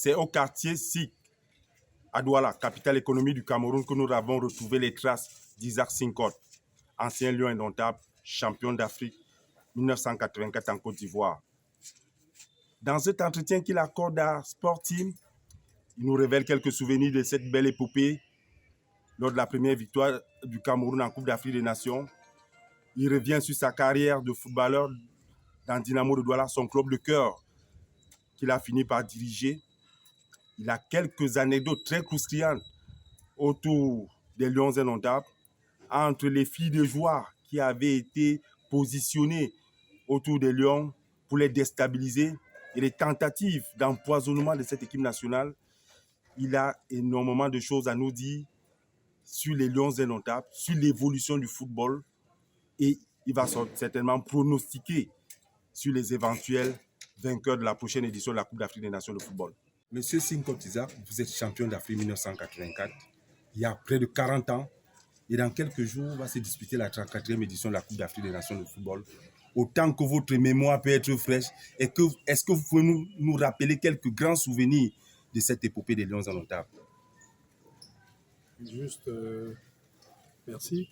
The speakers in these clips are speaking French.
C'est au quartier SIC, à Douala, capitale économique du Cameroun, que nous avons retrouvé les traces d'Isaac Sinkot, ancien lion indomptable, champion d'Afrique 1984 en Côte d'Ivoire. Dans cet entretien qu'il accorde à Sport Team, il nous révèle quelques souvenirs de cette belle épopée lors de la première victoire du Cameroun en Coupe d'Afrique des Nations. Il revient sur sa carrière de footballeur dans Dynamo de Douala, son club de cœur qu'il a fini par diriger. Il a quelques anecdotes très croustillantes autour des Lions indomptables, entre les filles de joie qui avaient été positionnées autour des Lions pour les déstabiliser et les tentatives d'empoisonnement de cette équipe nationale. Il a énormément de choses à nous dire sur les Lions indomptables, sur l'évolution du football, et il va certainement pronostiquer sur les éventuels vainqueurs de la prochaine édition de la Coupe d'Afrique des Nations de football. Monsieur Sinkot Isaac, vous êtes champion d'Afrique 1984, il y a près de 40 ans, et dans quelques jours va se disputer la 34e édition de la Coupe d'Afrique des Nations de football. Autant que votre mémoire peut être fraîche, est-ce que vous pouvez nous rappeler quelques grands souvenirs de cette épopée des Lions indomptables? Juste, merci.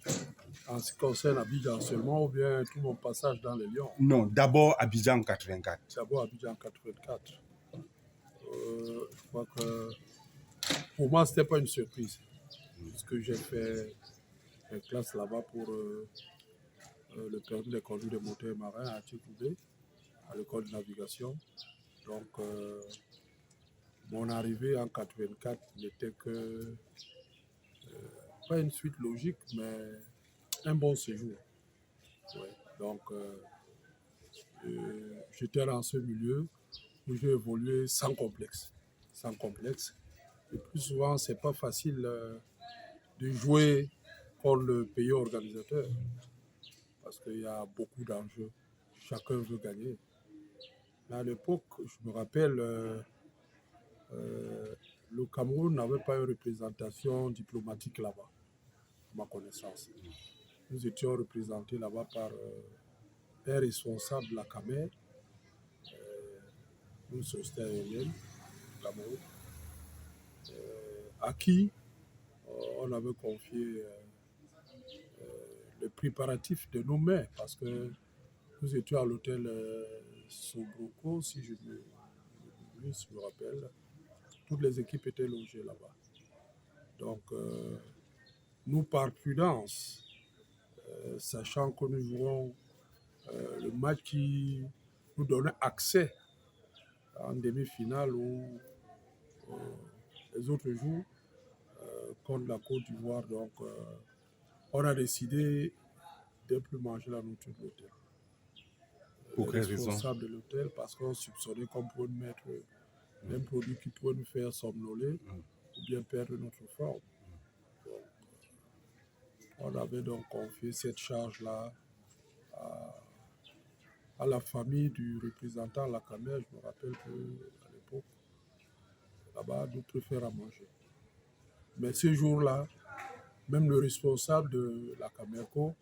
En ce qui concerne Abidjan seulement, ou bien tout mon passage dans les Lions? Non, d'abord Abidjan 84. D'abord Abidjan 84. Je crois que pour moi, ce n'était pas une surprise. Puisque j'ai fait une classe là-bas pour le permis de conduire des moteurs marins à Tchikoubé, à l'école de navigation. Donc, mon arrivée en 84 n'était que pas une suite logique, mais un bon séjour. Ouais. Donc, j'étais dans ce milieu où j'ai évolué sans complexe. Sans complexe. Et plus souvent, c'est pas facile de jouer contre le pays organisateur parce qu'il y a beaucoup d'enjeux. Chacun veut gagner. Mais à l'époque, je me rappelle, le Cameroun n'avait pas une représentation diplomatique là-bas, à ma connaissance. Nous étions représentés là-bas par un responsable de la CAMER, une société aérienne du Cameroun, à qui on avait confié le préparatif de nos mets, parce que nous étions à l'hôtel Sobroko, si je me rappelle. Toutes les équipes étaient logées là-bas. Donc, nous, par prudence, sachant que nous jouons le match qui nous donnait accès en demi-finale ou les autres jours contre la Côte d'Ivoire. Donc, on a décidé de ne plus manger la nourriture de l'hôtel. Pour quelle raison? Responsable de l'hôtel, parce qu'on soupçonnait qu'on pouvait nous mettre un produit qui pourrait nous faire somnoler ou bien perdre notre forme. Donc, on avait donc confié cette charge-là à la famille du représentant de la CAMER. Je me rappelle qu'à l'époque, là-bas, nous préférons manger. Mais ce jour-là, même le responsable de la CAMERCO,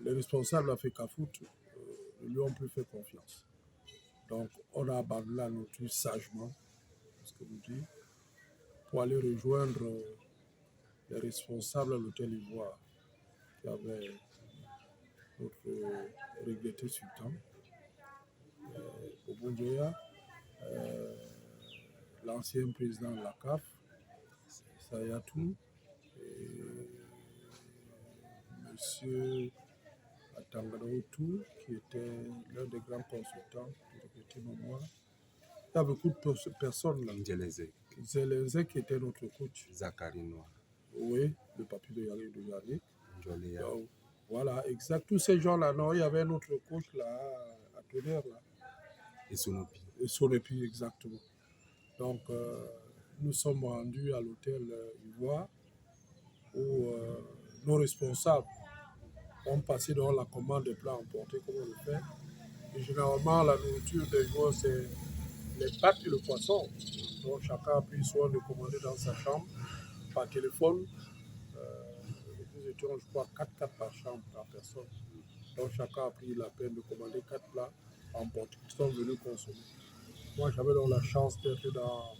le responsable de la FECAFOOT, lui ont plus fait confiance. Donc, on a abandonné la nourriture sagement, ce que vous dites, pour aller rejoindre les responsables à l'hôtel Ivoire, qui avait notre regretté sultan, Bobo Ndoya, l'ancien président de la CAF, Sayatou, et M. Atanganaoutou, qui était l'un des grands consultants du regretté mémoire. Il y a beaucoup de personnes là. Zelenzé qui était notre coach. Zachary Noir. Oui, le papy de Yari de Yari. Donc, voilà, exact. Tous ces gens-là, non, il y avait notre coach là, à Tonnerre là. Et Sonopi. Et Sonopi, exactement. Donc, nous sommes rendus à l'hôtel Ivoire où nos responsables ont passé dans la commande des plats emportés, comme on le fait. Et généralement, la nourriture des joueurs, c'est les pâtes et le poisson. Donc, chacun a pris soin de commander dans sa chambre par téléphone. Nous étions, je crois, 4 par chambre par personne. Donc, chacun a pris la peine de commander 4 plats emportés qui sont venus consommer. Moi, j'avais donc la chance d'être dans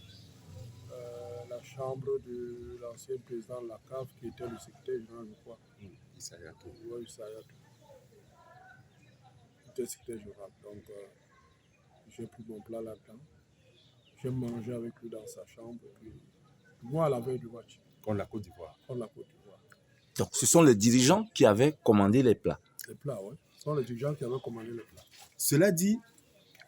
la chambre de l'ancien président de la CAF, qui était le secrétaire général, je crois. Issa Hayatou. Oui, Issa Hayatou. Il était secrétaire général. Donc, j'ai pris mon plat là-dedans. J'ai mangé avec lui dans sa chambre. Puis, moi, à la veille du match, Contre la Côte d'Ivoire. contre la Côte d'Ivoire. Donc, ce sont les dirigeants qui avaient commandé les plats. Les plats, oui. Ce sont les dirigeants qui avaient commandé les plats. Cela dit,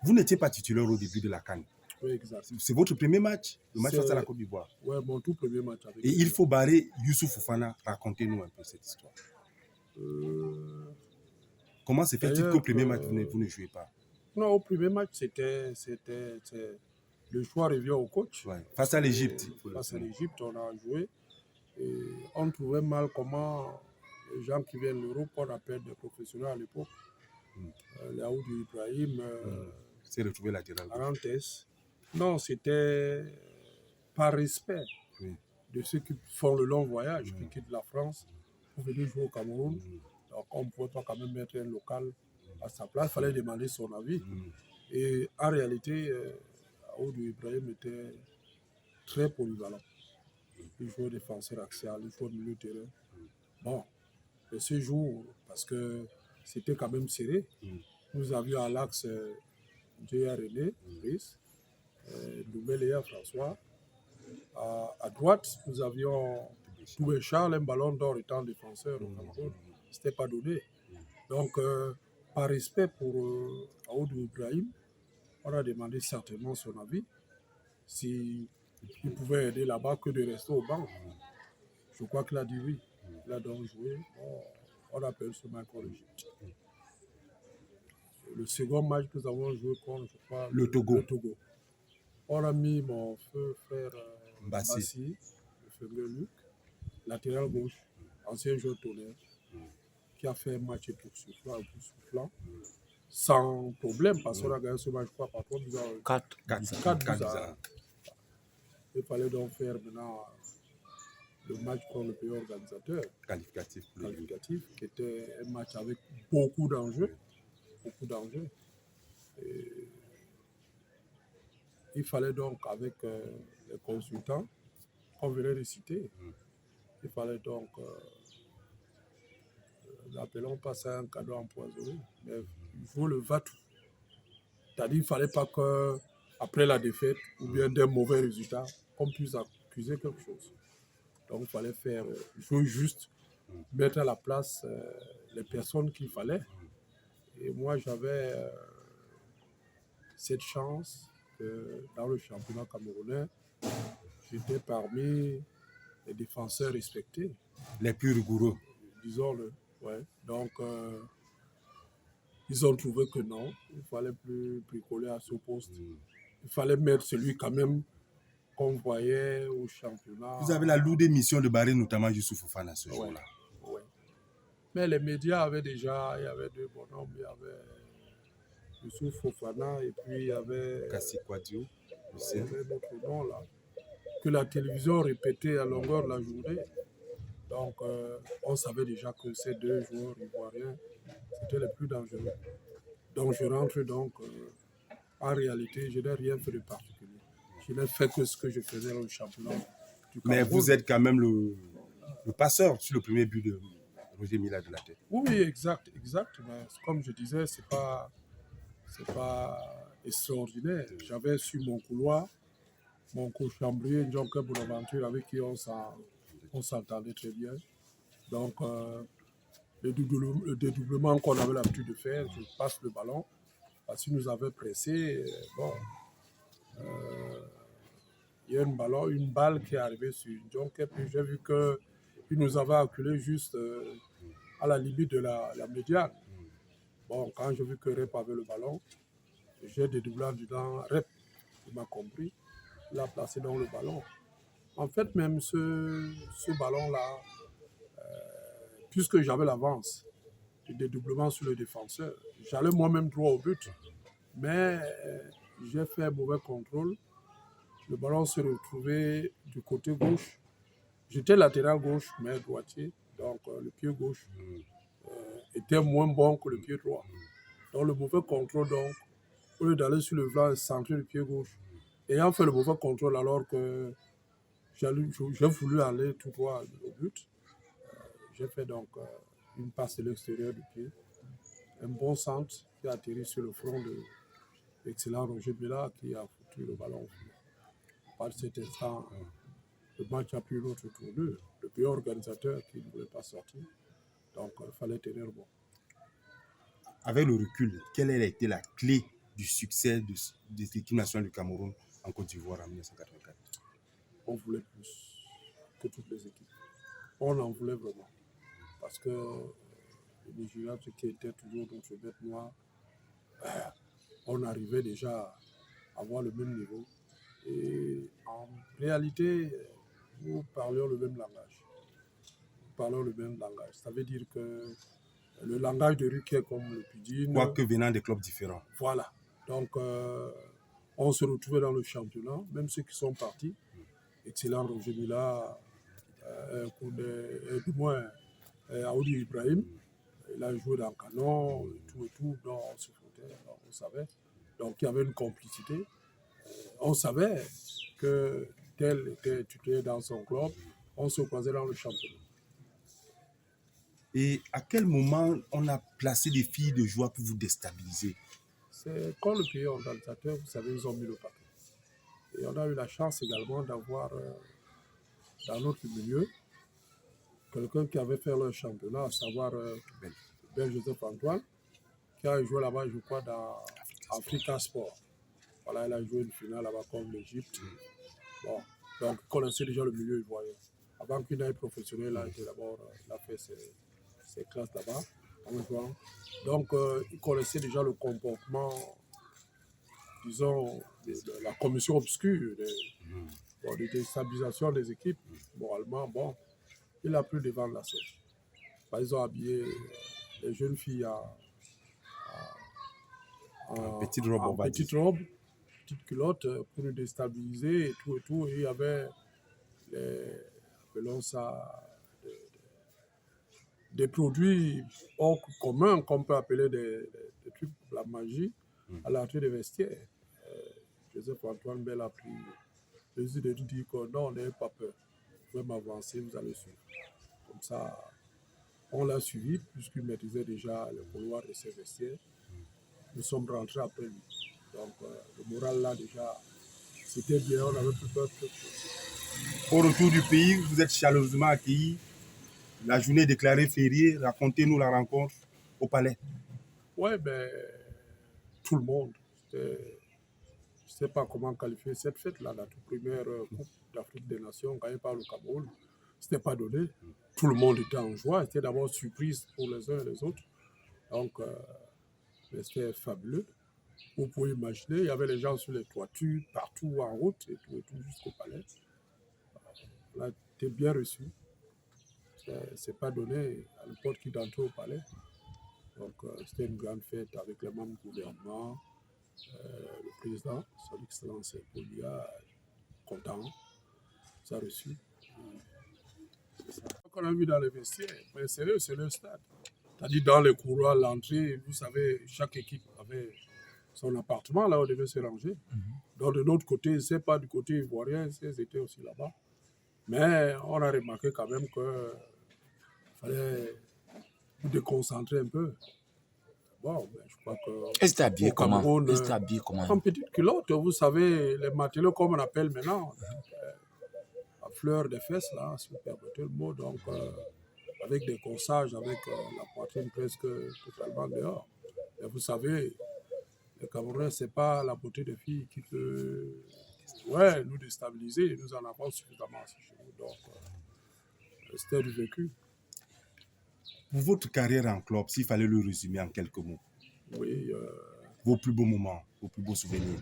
vous n'étiez pas titulaire au début de la CAN. Oui, exact. C'est votre premier match, le match C'est- face à la Côte d'Ivoire. Oui, mon tout premier match avec Et il faut barrer Youssouf Fofana. Racontez-nous un peu cette histoire. Comment se fait-il D'ailleurs, qu'au premier match, vous ne jouez pas? Non, au premier match, c'était le choix revient au coach. Ouais. Face à l'Égypte. Face à l'Égypte, on a joué. Et on trouvait mal comment les gens qui viennent de l'Europe, on appelle des professionnels à l'époque, les Aoudou Ibrahim, C'est retrouvé latéral. Arantes. Non, c'était par respect Oui. de ceux qui font le long voyage, qui quittent la France pour venir jouer au Cameroun. Donc on ne pouvait pas quand même mettre un local à sa place, il fallait demander son avis. Et en réalité, Aoudou Ibrahim était très polyvalent. Il jouait défenseur axial, il jouait au milieu de terrain. Bon, et ce jour, parce que c'était quand même serré, nous avions à l'axe J.A. René, Brice, Doubé François. À droite, nous avions Toubé Charles, un ballon d'or étant défenseur au Cameroun. Ce n'était pas donné. Donc, par respect pour Aoudou Ibrahim, on a demandé certainement son avis, s'il pouvait aider là-bas que de rester au banc. Je crois qu'il a dit oui. Il a donc joué. Bon, on appelle ce match contre l'Égypte. Le second match que nous avons joué contre, je crois, Le Togo. On a mis mon feu frère Mbassi. Mbassi, le frère Luc, latéral gauche, ancien joueur Tonnerre, qui a fait un match époustouflant, sans problème, parce qu'on a gagné ce match, je crois, par contre, 4. 4-0. Il fallait donc faire maintenant le match contre le pays organisateur, Qualificatif. qui était un match avec beaucoup d'enjeux. Et il fallait donc, avec les consultants qu'on venait de citer, il fallait donc, n'appelons pas ça un cadeau empoisonné, mais il faut le va-tout. C'est-à-dire qu'il ne fallait pas qu'après la défaite ou bien d'un mauvais résultat, qu'on puisse accuser quelque chose. Donc il fallait faire, jouer juste, mettre à la place les personnes qu'il fallait. Et moi, j'avais cette chance que dans le championnat camerounais, j'étais parmi les défenseurs respectés. Les plus rigoureux. Disons-le. Ouais. Donc, ils ont trouvé que non, il fallait plus bricoler à ce poste. Il fallait mettre celui quand même qu'on voyait au championnat. Vous avez la lourde mission de barrer notamment Youssouf Fofana ce jour-là. Ouais. Mais les médias avaient déjà, il y avait deux bonhommes, il y avait Youssouf Fofana et puis il y avait Kassi Kouadio, il y avait d'autres noms là, que la télévision répétait à longueur de la journée. Donc on savait déjà que ces deux joueurs ivoiriens, c'était les plus dangereux. Donc je rentre donc, en réalité, je n'ai rien fait de particulier. Je n'ai fait que ce que je faisais dans le championnat du Cameroun. Mais vous êtes quand même le passeur sur le premier but de Roger Mila de la tête. Oui, exact. Mais comme je disais, c'est pas extraordinaire. J'avais sur mon couloir mon co-chambrier, Njonke Bonaventure, avec qui on s'entendait très bien. Donc, le dédoublement qu'on avait l'habitude de faire, je passe le ballon, parce qu'il nous avait pressé. Bon, il y a une balle qui est arrivée sur Njonke, puis j'ai vu qu'il nous avait acculé juste à la limite de la médiane. Bon, quand j'ai vu que Rep avait le ballon, j'ai dédoublé en disant Rep, il m'a compris, il a placé dans le ballon. En fait, même ce ballon-là, puisque j'avais l'avance du dédoublement sur le défenseur, j'allais moi-même droit au but, mais j'ai fait un mauvais contrôle. Le ballon s'est retrouvé du côté gauche. J'étais latéral gauche, mais droitier, donc le pied gauche était moins bon que le pied droit. Donc le mauvais contrôle donc, au lieu d'aller sur le flanc centré du pied gauche. Ayant fait le mauvais contrôle alors que j'ai voulu aller tout droit au but, j'ai fait donc une passe de l'extérieur du pied. Un bon centre qui a atterri sur le front de l'excellent Roger Mila qui a foutu le ballon au filet. Par cet instant, le match a pris une autre tournure. Le pays organisateur qui ne voulait pas sortir. Donc, il fallait tenir bon. Avec le recul, quelle a été la clé du succès de l'équipe nationale du Cameroun en Côte d'Ivoire en 1984? On voulait plus que toutes les équipes. On en voulait vraiment. Parce que le Nigeria, ce qui était toujours notre bête noire, on arrivait déjà à avoir le même niveau. Et en réalité, nous parlions le même langage. Nous parlons le même langage. Ça veut dire que le langage de rue qui est comme le pidgin. Quoique venant des clubs différents. Voilà. Donc, on se retrouvait dans le championnat, même ceux qui sont partis. Excellent Roger Mila, du moins Aoudi Ibrahim. Il a joué dans le canon, et tout. Donc, on se foutait, on savait. Donc, il y avait une complicité. On savait que tel était tuté dans son club. On se croisait dans le championnat. Et à quel moment on a placé des filles de joie pour vous déstabiliser? C'est quand le pays organisateur, vous savez, ils ont mis le paquet. Et on a eu la chance également d'avoir dans notre milieu quelqu'un qui avait fait le championnat, à savoir Ben Joseph Antoine, qui a joué là-bas, je crois, dans Africa Sport. Voilà, il a joué une finale là-bas contre l'Égypte. Bon, donc il connaissait déjà le milieu ivoirien. Avant qu'il n'aille professionnel, il a fait ses classes là-bas en jouant. Donc il connaissait déjà le comportement, disons, de la commission obscure, de déstabilisation des équipes. Moralement, bon, il a pris devant la scène. Ils ont habillé les jeunes filles en petite robe, petite culotte pour nous déstabiliser et tout. Et il y avait appelons ça, des produits hors communs qu'on peut appeler des trucs de la magie à l'entrée des vestiaires. Joseph Antoine Bell a pris le décision de dire que non, n'ayez pas peur. Vous pouvez m'avancer, vous allez suivre. Comme ça, on l'a suivi puisqu'il maîtrisait déjà le couloir de ses vestiaires. Nous sommes rentrés après lui. Donc, le moral là déjà, c'était bien, on avait plus peur que quelque chose. Au retour du pays, vous êtes chaleureusement accueillis. La journée déclarée fériée, racontez-nous la rencontre au palais. Ouais, tout le monde. Je ne sais pas comment qualifier cette fête-là, la toute première Coupe d'Afrique des Nations gagnée par le Cameroun. Ce n'était pas donné. Tout le monde était en joie. C'était d'abord surprise pour les uns et les autres. Donc, c'était fabuleux. Vous pouvez imaginer, il y avait les gens sur les toitures, partout en route, et tout jusqu'au palais. On a été bien reçus. C'est pas donné à n'importe qui d'entrer au palais. Donc, c'était une grande fête avec les membres du gouvernement, le président, son excellence Poulia, content, ça a reçu. C'est ça qu'on a vu dans les vestiaires. Mais sérieux, c'est le stade. C'est-à-dire dans les couloirs, l'entrée, vous savez, chaque équipe avait son appartement là où on devait se ranger. Donc, de notre côté, c'est pas du côté ivoirien, ils étaient aussi là-bas. Mais on a remarqué quand même qu'il fallait vous déconcentrer un peu. Bon, je crois que. Et c'était habillé comment? En petite culotte, vous savez, les matelots, comme on appelle maintenant, à fleur des fesses, là, si vous permettez le mot, donc avec des corsages, avec la poitrine presque totalement dehors. Et vous savez, le Cameroun, ce n'est pas la beauté des filles qui peut nous déstabiliser. Nous en avons suffisamment chez nous. Donc, c'était du vécu. Pour votre carrière en club, s'il fallait le résumer en quelques mots, oui, vos plus beaux moments, vos plus beaux souvenirs.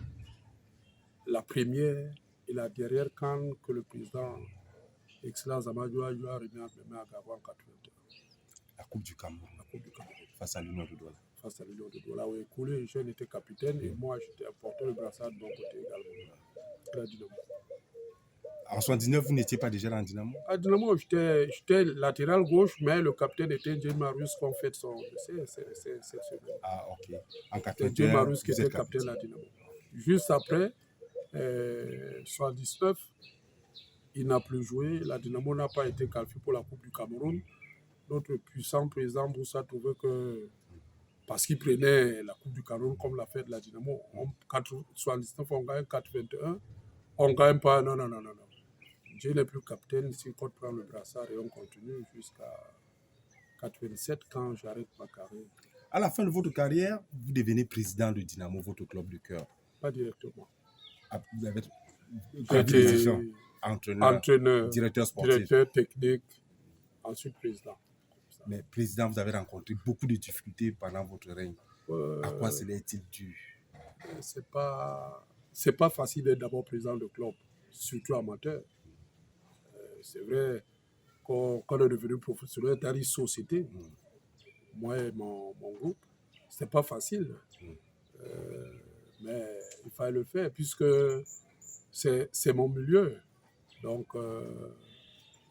La première et la dernière CAN que le président Excellence Amadou a remis à Gabon en 81. La Coupe du Cameroun. La Coupe du Cameroun. Face à l'Union de Douala. Face à l'Union de Douala, où écoulé, je n'étais capitaine et moi j'étais apporté le brassard de mon côté également. La dynamique. En 79, vous n'étiez pas déjà dans le Dynamo? À Dynamo, j'étais latéral gauche, mais le capitaine était Jim Marius qu'on fête son décès cette semaine. Ah, ok. En C'était Jim 81, Marius qui vous était êtes capitaine capitaine. à Dynamo. Juste après, 79, il n'a plus joué. La Dynamo n'a pas été qualifiée pour la Coupe du Cameroun. Notre puissant président Boussa trouvait que, parce qu'il prenait la Coupe du Cameroun comme l'a fait de la Dynamo, en 79, on gagne 4-21, on ne gagne pas. Non. Je n'ai plus capitaine, Sincote prend le brassard et on continue jusqu'à 87 quand j'arrête ma carrière. À la fin de votre carrière, vous devenez président de Dynamo, votre club de cœur. Pas directement. Ah, vous avez J'étais entraîneur, directeur sportif. directeur technique, ensuite président. Mais président, vous avez rencontré beaucoup de difficultés pendant votre règne. À quoi cela est-il dû? C'est pas facile d'être d'abord président de club, surtout amateur. C'est vrai, quand on est devenu professionnel dans une société, moi et mon groupe, c'était pas facile. Mais il fallait le faire puisque c'est mon milieu. Donc,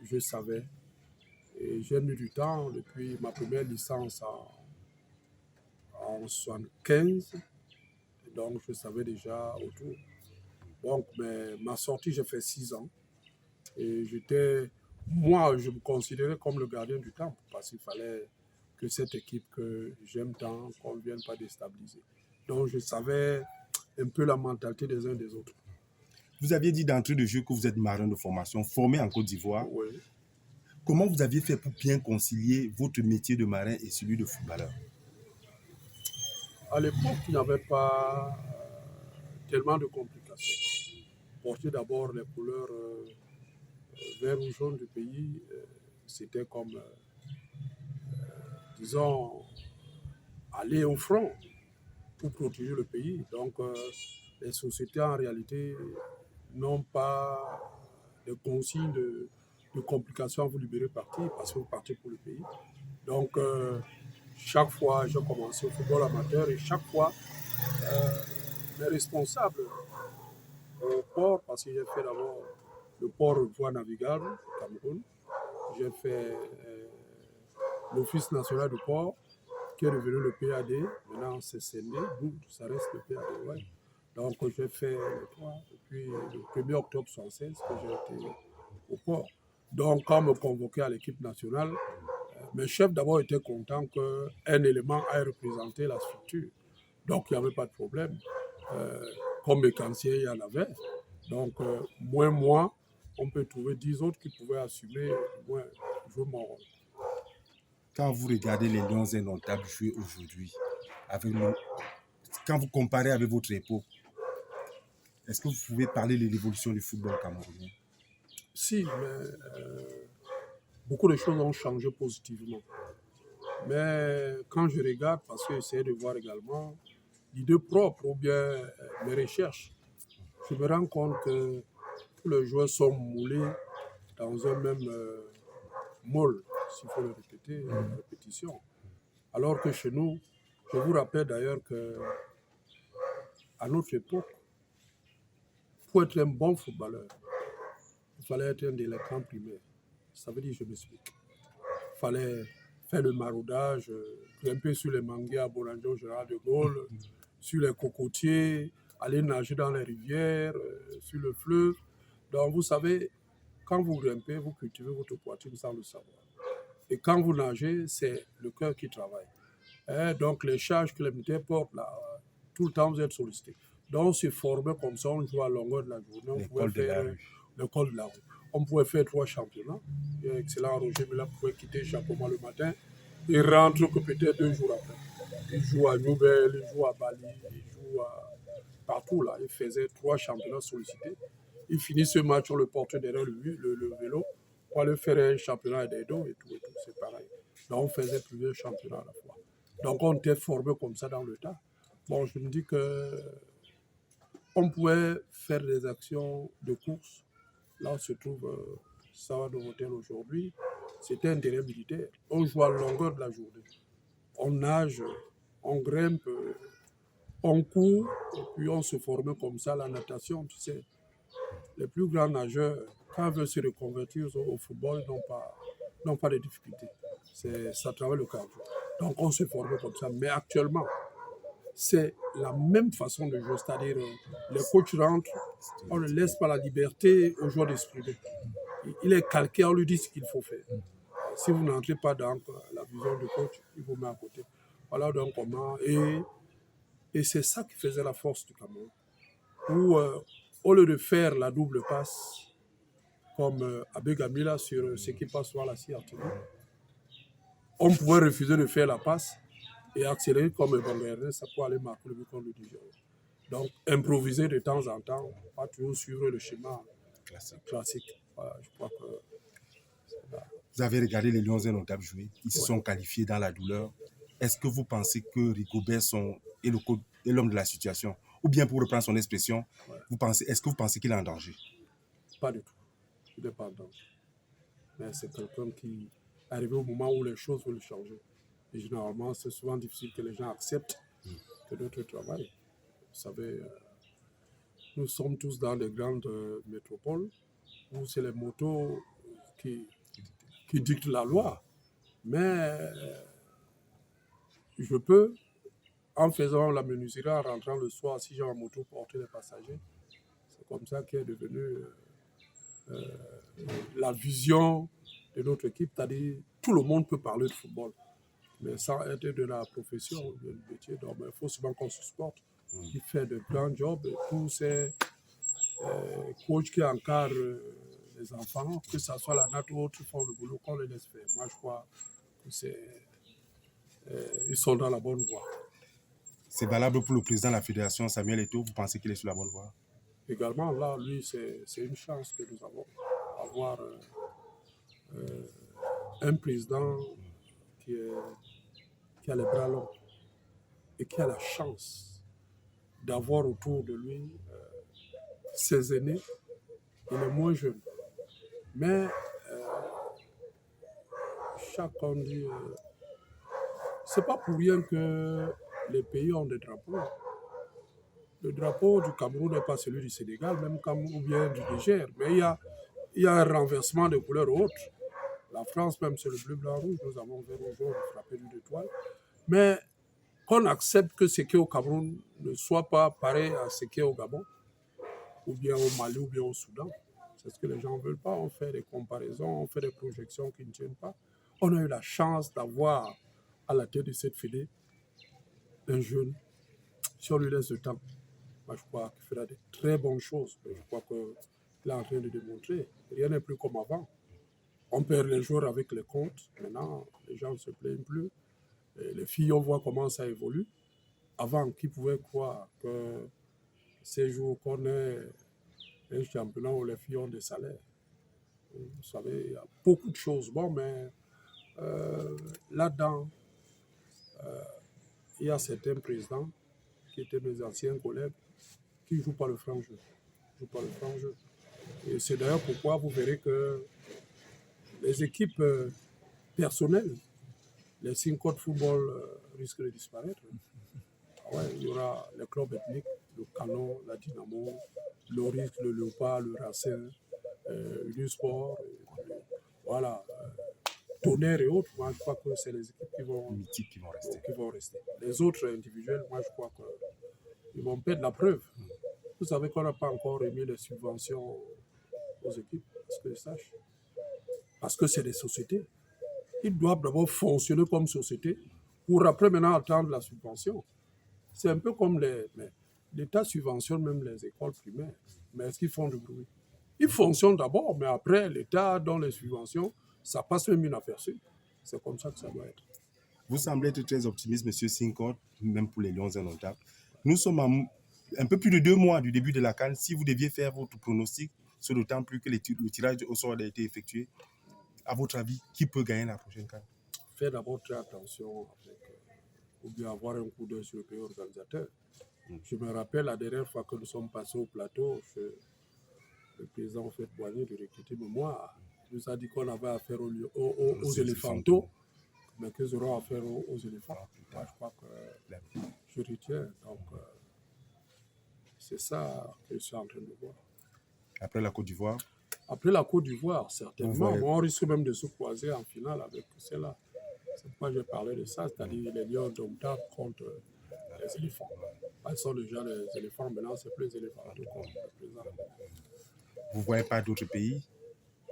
je savais. Et j'ai mis du temps depuis ma première licence en 75. Donc, je savais déjà autour. Donc, mais ma sortie, j'ai fait 6 ans. Et moi, je me considérais comme le gardien du temple parce qu'il fallait que cette équipe que j'aime tant, qu'on ne vienne pas déstabiliser. Donc, je savais un peu la mentalité des uns des autres. Vous aviez dit d'entrée de jeu que vous êtes marin de formation, formé en Côte d'Ivoire. Oui. Comment vous aviez fait pour bien concilier votre métier de marin et celui de footballeur? À l'époque, il n'y avait pas tellement de complications. Porter d'abord les couleurs vert ou jaune du pays, c'était comme, disons, aller au front pour protéger le pays. Donc, les sociétés, en réalité, n'ont pas de consignes de complications à vous libérer parti parce que vous partez pour le pays. Donc, chaque fois, j'ai commencé au football amateur et chaque fois, les responsables au port, parce que j'ai fait d'abord le port voie navigable au Cameroun, j'ai fait l'Office national du port, qui est devenu le PAD, maintenant c'est CND, ça reste le PAD. Ouais. Donc j'ai fait les trois depuis le 1er octobre 1976 que j'ai été au port. Donc quand on me convoquait à l'équipe nationale, mes chefs d'abord étaient contents qu'un élément ait représenté la structure. Donc il n'y avait pas de problème. Comme mécanicien, il y en avait. Donc moi, on peut trouver 10 autres qui pouvaient assumer, jouer mon rôle. Quand vous regardez les Lions indomptables jouer aujourd'hui, quand vous comparez avec votre époque, est-ce que vous pouvez parler de l'évolution du football camerounais? Si, mais beaucoup de choses ont changé positivement. Mais quand je regarde, parce que j'essaie de voir également l'idée propre ou bien mes recherches, je me rends compte que tous les joueurs sont moulés dans un même moule, s'il faut le répéter, une répétition. Alors que chez nous, je vous rappelle d'ailleurs qu'à notre époque, pour être un bon footballeur, il fallait être un délinquant primaire. Ça veut dire, je m'explique. Il fallait faire le maraudage, grimper sur les manguiers à Bourlangeau, Général de Gaulle, sur les cocotiers, aller nager dans les rivières, sur le fleuve. Donc, vous savez, quand vous grimpez, vous cultivez votre poitrine sans le savoir. Et quand vous nagez, c'est le cœur qui travaille. Et donc, les charges que les militaires portent, là, tout le temps, vous êtes sollicité. Donc, on se formait comme ça, on jouait à longueur de la journée. On pouvait faire l'école de la rue. On pouvait faire 3 championnats. Excellent Roger Mila pouvait quitter Chapoma le matin. Il rentre que peut-être 2 jours après. Il joue à Nouvelle, il joue à Bali, il joue partout là. Il faisait 3 championnats sollicités. Il finit ce match, on le portait derrière le vélo pour aller faire un championnat d'Edo et tout, c'est pareil. Donc on faisait plusieurs championnats à la fois. Donc on était formé comme ça dans le tas. Bon, je me dis que on pouvait faire des actions de course. Là, on se trouve Sawa de Hôtel aujourd'hui. C'était un terrain militaire. On joue à longueur de la journée. On nage, on grimpe, on court, et puis on se formait comme ça, la natation, tu sais. Les plus grands nageurs quand ils veulent se reconvertir au football, ils n'ont pas de difficultés. Ça travaille le cadre. Donc on se forme comme ça. Mais actuellement, c'est la même façon de jouer. C'est-à-dire, les coachs rentrent, on ne laisse pas la liberté aux joueurs d'exprimer. Il est calqué, on lui dit ce qu'il faut faire. Si vous n'entrez pas dans la vision du coach, il vous met à côté. Voilà donc comment. Et c'est ça qui faisait la force du Cameroun. Où, au lieu de faire la double passe, comme Abé Gamila sur ce qui passe sur la CRTV, on pouvait refuser de faire la passe et accélérer comme Ebanga Ernest, ça peut aller marquer le but contre le Dijon. Donc, improviser de temps en temps, pas toujours suivre le schéma classique. Voilà, je crois que Vous avez regardé les Lions indomptables jouer. Ils se sont qualifiés dans la douleur. Est-ce que vous pensez que Rigobert est l'homme de la situation? Ou bien, pour reprendre son expression, est-ce que vous pensez qu'il est en danger? Pas du tout. Il n'est pas en danger. Mais c'est quelqu'un qui est arrivé au moment où les choses veulent changer. Et généralement, c'est souvent difficile que les gens acceptent que notre travail. Vous savez, nous sommes tous dans des grandes métropoles où c'est les motos qui dictent la loi. Mais je peux, en faisant la menuiserie, en rentrant le soir, si j'ai en moto porter les passagers, c'est comme ça qu'est devenu la vision de notre équipe. C'est-à-dire, tout le monde peut parler de football, mais sans être de la profession, du métier. Donc, il faut souvent qu'on se supporte. Il fait de grands jobs. Et tous ces coachs qui encadrent les enfants, que ce soit la natte ou autre, font le boulot qu'on les laisse faire. Moi, je crois que ils sont dans la bonne voie. C'est valable pour le président de la fédération, Samuel Eto'o. Vous pensez qu'il est sur la bonne voie? Également, là, lui, c'est une chance que nous avons. Avoir un président qui a les bras longs et qui a la chance d'avoir autour de lui ses aînés et les moins jeunes. Mais chacun dit, c'est pas pour rien que les pays ont des drapeaux. Le drapeau du Cameroun n'est pas celui du Sénégal, même ou bien du Niger, mais il y a un renversement de couleurs autres. La France, même, c'est le bleu, blanc, rouge. Nous avons vert, rouge, jaune, frappé d'une étoile. Mais qu'on accepte que ce qui est au Cameroun ne soit pas pareil à ce qui est au Gabon, ou bien au Mali, ou bien au Soudan. C'est ce que les gens ne veulent pas. On fait des comparaisons, on fait des projections qui ne tiennent pas. On a eu la chance d'avoir à la tête de cette fédé un jeune. Si on lui laisse le temps, moi, je crois qu'il fera de très bonnes choses. Je crois qu'il est en train de démontrer. Rien n'est plus comme avant. On perd les joueurs avec les comptes. Maintenant, les gens ne se plaignent plus. Et les filles, on voit comment ça évolue. Avant, qui pouvait croire que ces jours qu'on ait un championnat où les filles ont des salaires? Vous savez, il y a beaucoup de choses. Bon, mais là-dedans, il y a certains présidents qui étaient mes anciens collègues qui ne jouent pas le franc jeu. Et c'est d'ailleurs pourquoi vous verrez que les équipes personnelles, les 5 codes football risquent de disparaître. Ouais, il y aura les clubs ethniques, le Canon, la Dynamo, l'Oryx, le Léopard, le Racing, le Sport, voilà, Tonnerre et autres. Moi, je crois que c'est les équipes qui vont rester. Les autres individuels, moi, je crois qu'ils vont perdre la preuve. Vous savez qu'on n'a pas encore remis les subventions aux équipes, parce que je sache. Parce que c'est des sociétés. Ils doivent d'abord fonctionner comme société pour après maintenant attendre la subvention. C'est un peu comme l'État subventionne même les écoles primaires. Mais est-ce qu'ils font du bruit? Ils fonctionnent d'abord, mais après, l'État donne les subventions, ça passe même inaperçu. C'est comme ça que ça doit être. Vous semblez être très optimiste, M. Sinkot, même pour les Lions indomptables. Nous sommes à un peu plus de 2 mois du début de la CAN. Si vous deviez faire votre pronostic, sur d'autant plus que le tirage au sort a été effectué, à votre avis, qui peut gagner la prochaine CAN? Faites d'abord très attention ou bien avoir un coup d'œil sur le pays organisateur. Je me rappelle la dernière fois que nous sommes passés au plateau, le président fait Boigny de recruter mémoire. Il nous a dit qu'on avait affaire aux éléphantos, mais qu'ils auront affaire aux éléphants. Moi, je crois que je retiens. Donc, c'est ça que je suis en train de voir. Après la Côte d'Ivoire, Après la Côte d'Ivoire, certainement. voyez. On risque même de se croiser en finale avec celle-là. C'est pourquoi j'ai parlé de ça, c'est-à-dire les lions indomptables contre les éléphants. Ils sont déjà les éléphants, maintenant c'est plus les éléphants qu'on représente. Vous ne voyez pas d'autres pays?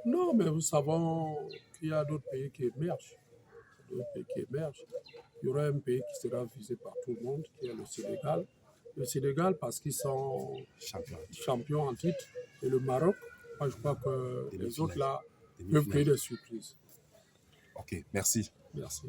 Non, mais nous savons qu'il y a d'autres pays qui émergent. D'autres pays qui émergent. Il y aura un pays qui sera visé par tout le monde, qui est le Sénégal. Le Sénégal, parce qu'ils sont champions en titre. Et le Maroc, moi, je crois que les autres là peuvent créer des surprises. Ok, merci. Merci.